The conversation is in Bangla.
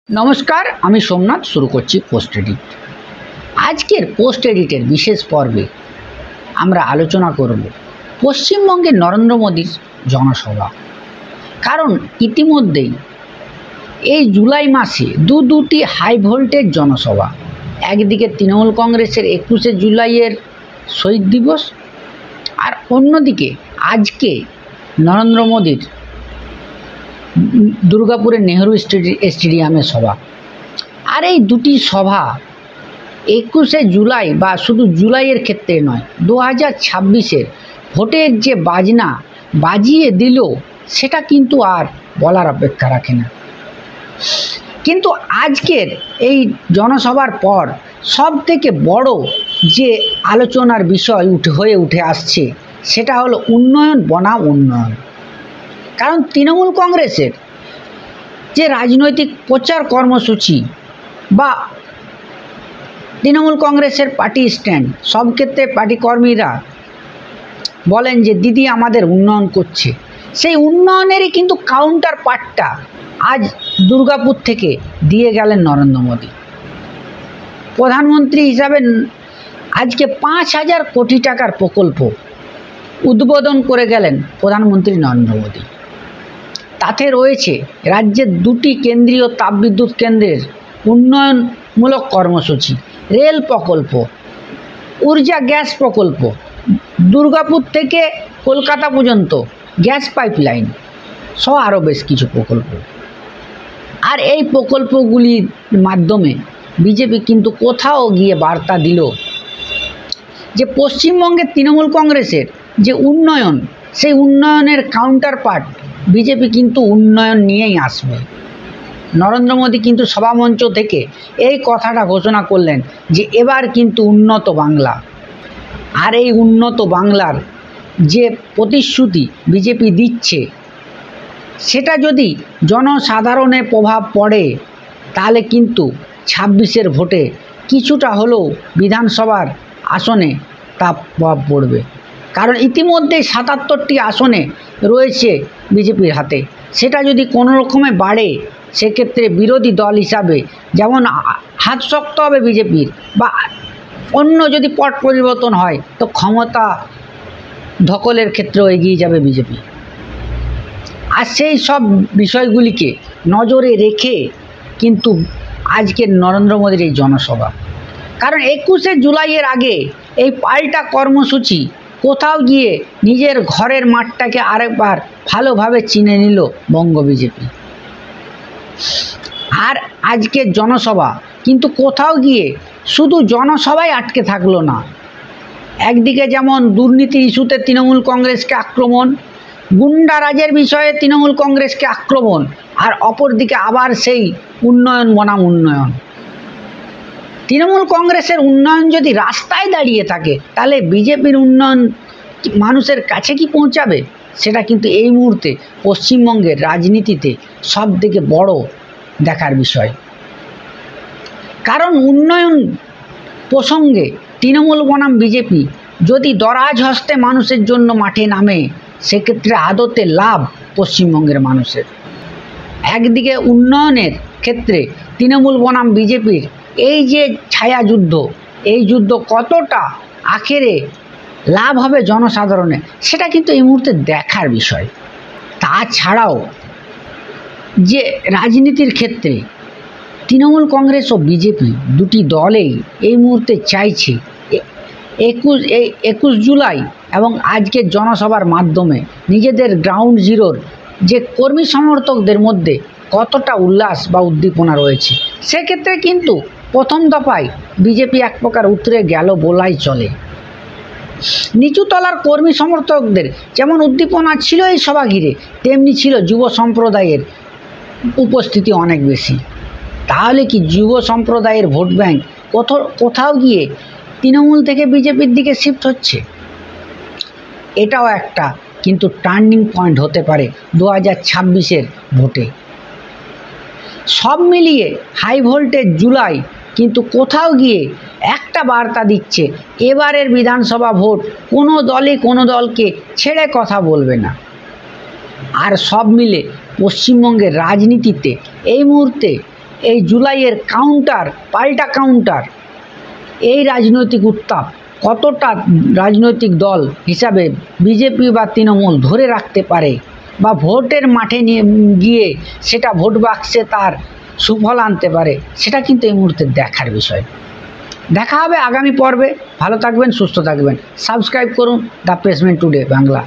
নমস্কার, আমি সোমনাথ। শুরু করছি পোস্ট এডিট। আজকের পোস্ট এডিটের বিশেষ পর্বে আমরা আলোচনা করব পশ্চিমবঙ্গের নরেন্দ্র মোদীর জনসভা। কারণ ইতিমধ্যেই এই জুলাই মাসে দুটি হাই ভোল্টেজ জনসভা, একদিকে তৃণমূল কংগ্রেসের 21শে জুলাইয়ের শহীদ দিবস, আর অন্যদিকে আজকে নরেন্দ্র মোদীর দুর্গাপুরের নেহরু স্টেডিয়ামে সভা। আর এই দুটি সভা 21শে জুলাই বা শুধু জুলাইয়ের ক্ষেত্রে নয়, 2026-এর ভোটের যে বাজনা বাজিয়ে দিল সেটা কিন্তু আর বলার অপেক্ষা রাখে না। কিন্তু আজকের এই জনসভার পর সব থেকে বড় যে আলোচনার বিষয় হয়ে উঠে আসছে সেটা হলো উন্নয়ন বনাম উন্নয়ন। কারণ তৃণমূল কংগ্রেসের যে রাজনৈতিক প্রচার কর্মসূচি বা তৃণমূল কংগ্রেসের পার্টি স্ট্যান্ড, সব ক্ষেত্রে পার্টি কর্মীরা বলেন যে দিদি আমাদের উন্নয়ন করছে। সেই উন্নয়নেরই কিন্তু কাউন্টার পার্টটা আজ দুর্গাপুর থেকে দিয়ে গেলেন নরেন্দ্র মোদী। প্রধানমন্ত্রী হিসাবে আজকে 5,000 কোটি টাকার প্রকল্প উদ্বোধন করে গেলেন প্রধানমন্ত্রী নরেন্দ্র মোদী। তাতে রয়েছে রাজ্যের 2টি কেন্দ্রীয় তাপবিদ্যুৎ কেন্দ্রের উন্নয়নমূলক কর্মসূচি, রেল প্রকল্প, ঊর্জা গ্যাস প্রকল্প, দুর্গাপুর থেকে কলকাতা পর্যন্ত গ্যাস পাইপলাইন সহ আরও বেশ কিছু প্রকল্প। আর এই প্রকল্পগুলির মাধ্যমে বিজেপি কিন্তু কোথাও গিয়ে বার্তা দিল যে পশ্চিমবঙ্গের তৃণমূল কংগ্রেসের যে উন্নয়ন, সেই উন্নয়নের কাউন্টার পার্ট বিজেপি কিন্তু উন্নয়ন নিয়েই আসবে। নরেন্দ্র মোদী কিন্তু সভামঞ্চ থেকে এই কথাটা ঘোষণা করলেন যে এবার কিন্তু উন্নত বাংলা। আর এই উন্নত বাংলার যে প্রতিশ্রুতি বিজেপি দিচ্ছে সেটা যদি জনসাধারণের প্রভাব পড়ে তাহলে কিন্তু 26-এর ভোটে কিছুটা হলেও বিধানসভার আসনে তা প্রভাব পড়বে। কারণ ইতিমধ্যে 77টি আসনে রয়েছে বিজেপির হাতে। সেটা যদি কোনো রকমে বাড়ে সেক্ষেত্রে বিরোধী দল হিসাবে যেমন হাত শক্ত হবে বিজেপির, বা অন্য যদি পট পরিবর্তন হয় তো ক্ষমতা দখলের ক্ষেত্রেও এগিয়ে যাবে বিজেপি। আর সেই সব বিষয়গুলিকে নজরে রেখে কিন্তু আজকের নরেন্দ্র মোদীর এই জনসভা। কারণ 21শে জুলাইয়ের আগে এই পাল্টা কর্মসূচি কোথাও গিয়ে নিজের ঘরের মাঠটাকে আরেকবার ভালোভাবে চিনে নিল বঙ্গ বিজেপি। আর আজকের জনসভা কিন্তু কোথাও গিয়ে শুধু জনসভায় আটকে থাকলো না। একদিকে যেমন দুর্নীতি ইস্যুতে তৃণমূল কংগ্রেসকে আক্রমণ, গুন্ডারাজের বিষয়ে তৃণমূল কংগ্রেসকে আক্রমণ, আর অপরদিকে আবার সেই উন্নয়ন বনাম উন্নয়ন। তৃণমূল কংগ্রেসের উন্নয়ন যদি রাস্তায় দাঁড়িয়ে থাকে তাহলে বিজেপির উন্নয়ন মানুষের কাছে কি পৌঁছাবে? সেটা কিন্তু এই মুহূর্তে পশ্চিমবঙ্গের রাজনীতিতে সব থেকে বড় দেখার বিষয়। কারণ উন্নয়ন প্রসঙ্গে তৃণমূল বনাম বিজেপি যদি দরাজ হস্তে মানুষের জন্য মাঠে নামে সেক্ষেত্রে আদতে লাভ পশ্চিমবঙ্গের মানুষের। একদিকে উন্নয়নের ক্ষেত্রে তৃণমূল বনাম বিজেপির এই যে ছায়াযুদ্ধ, এই যুদ্ধ কতটা আখেরে লাভ হবে জনসাধারণের সেটা কিন্তু এই মুহূর্তে দেখার বিষয়। তাছাড়াও যে রাজনীতির ক্ষেত্রে তৃণমূল কংগ্রেস ও বিজেপি দুটি দলেই এই মুহূর্তে চাইছে 21 জুলাই এবং আজকের জনসভার মাধ্যমে নিজেদের গ্রাউন্ড জিরোর যে কর্মী সমর্থকদের মধ্যে কতটা উল্লাস বা উদ্দীপনা রয়েছে। সেক্ষেত্রে কিন্তু প্রথম দফায় বিজেপি এক প্রকার উতরে গেল বলাই চলে। নিচুতলার কর্মী সমর্থকদের যেমন উদ্দীপনা ছিল এই সভা ঘিরে, তেমনি ছিল যুব সম্প্রদায়ের উপস্থিতি অনেক বেশি। তাহলে কি যুব সম্প্রদায়ের ভোট ব্যাংক কোথাও গিয়ে তৃণমূল থেকে বিজেপির দিকে শিফট হচ্ছে? এটাও একটা কিন্তু টার্নিং পয়েন্ট হতে পারে 2026-এর ভোটে। সব মিলিয়ে হাই ভোল্টেজ জুলাই কিন্তু কোথাও গিয়ে একটা বার্তা দিচ্ছে, এবারের বিধানসভা ভোট কোনো দলই কোনো দলকে ছেড়ে কথা বলবে না। আর সব মিলে পশ্চিমবঙ্গের রাজনীতিতে এই মুহূর্তে এই জুলাইয়ের কাউন্টার, পাল্টা কাউন্টার, এই রাজনৈতিক উত্তাপ কতটা রাজনৈতিক দল হিসাবে বিজেপি বা তৃণমূল ধরে রাখতে পারে, বা ভোটের মাঠে নিয়ে গিয়ে সেটা ভোট বাক্সে তার সুফল আনতে পারে, সেটা কিন্তু এই মুহূর্তে দেখার বিষয়। দেখা হবে আগামী পর্বে। ভালো থাকবেন, সুস্থ থাকবেন। সাবস্ক্রাইব করুন দ্য প্রেসমেন্ট টুডে বাংলা।